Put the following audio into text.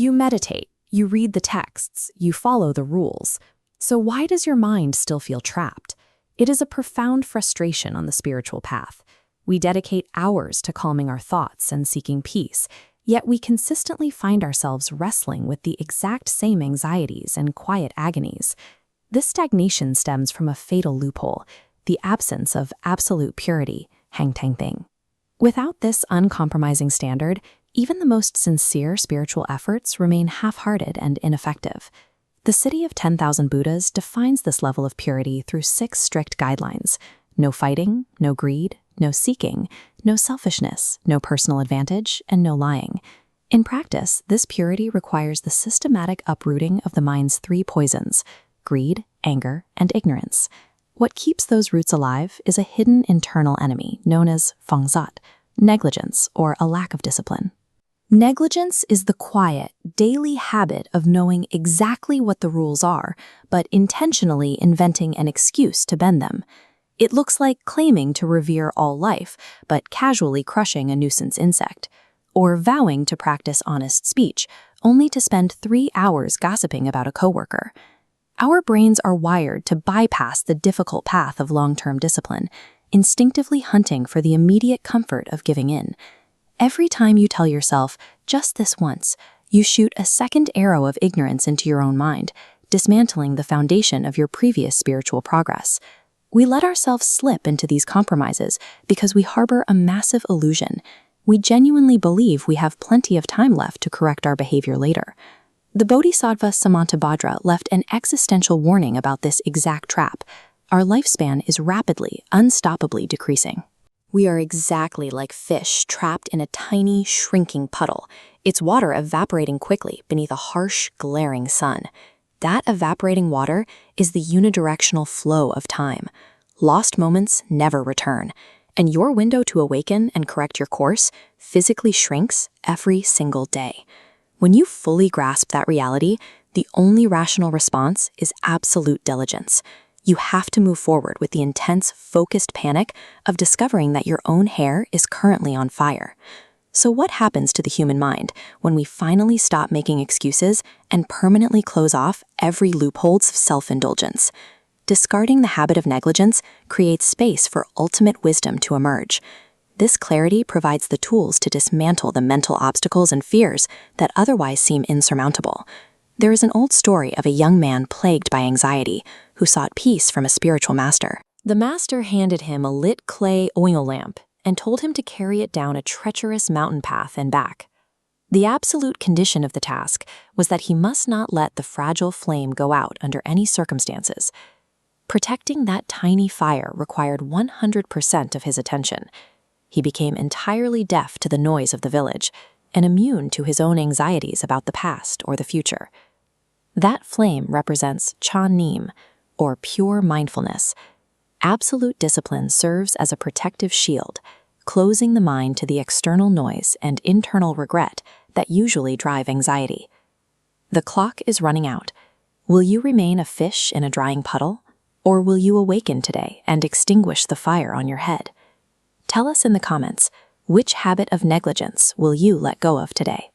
You meditate, you read the texts, you follow the rules. So why does your mind still feel trapped? It is a profound frustration on the spiritual path. We dedicate hours to calming our thoughts and seeking peace, yet we consistently find ourselves wrestling with the exact same anxieties and quiet agonies. This stagnation stems from a fatal loophole, the absence of absolute purity, hang tang thing. Without this uncompromising standard, even the most sincere spiritual efforts remain half-hearted and ineffective. The City of 10,000 Buddhas defines this level of purity through 6 strict guidelines: no fighting, no greed, no seeking, no selfishness, no personal advantage, and no lying. In practice, this purity requires the systematic uprooting of the mind's 3 poisons: greed, anger, and ignorance. What keeps those roots alive is a hidden internal enemy known as fangzat, negligence, or a lack of discipline. Negligence is the quiet, daily habit of knowing exactly what the rules are, but intentionally inventing an excuse to bend them. It looks like claiming to revere all life, but casually crushing a nuisance insect, or vowing to practice honest speech, only to spend 3 hours gossiping about a coworker. Our brains are wired to bypass the difficult path of long-term discipline, instinctively hunting for the immediate comfort of giving in. Every time you tell yourself, just this once, you shoot a second arrow of ignorance into your own mind, dismantling the foundation of your previous spiritual progress. We let ourselves slip into these compromises because we harbor a massive illusion. We genuinely believe we have plenty of time left to correct our behavior later. The Bodhisattva Samantabhadra left an existential warning about this exact trap. Our lifespan is rapidly, unstoppably decreasing. We are exactly like fish trapped in a tiny, shrinking puddle, its water evaporating quickly beneath a harsh, glaring sun. That evaporating water is the unidirectional flow of time. Lost moments never return, and your window to awaken and correct your course physically shrinks every single day. When you fully grasp that reality, the only rational response is absolute diligence. You have to move forward with the intense, focused panic of discovering that your own hair is currently on fire. So what happens to the human mind when we finally stop making excuses and permanently close off every loophole of self-indulgence? Discarding the habit of negligence creates space for ultimate wisdom to emerge. This clarity provides the tools to dismantle the mental obstacles and fears that otherwise seem insurmountable. There is an old story of a young man plagued by anxiety who sought peace from a spiritual master. The master handed him a lit clay oil lamp and told him to carry it down a treacherous mountain path and back. The absolute condition of the task was that he must not let the fragile flame go out under any circumstances. Protecting that tiny fire required 100% of his attention. He became entirely deaf to the noise of the village and immune to his own anxieties about the past or the future. That flame represents Cha Nim, or pure mindfulness. Absolute discipline serves as a protective shield, closing the mind to the external noise and internal regret that usually drive anxiety. The clock is running out. Will you remain a fish in a drying puddle, or will you awaken today and extinguish the fire on your head? Tell us in the comments, which habit of negligence will you let go of today?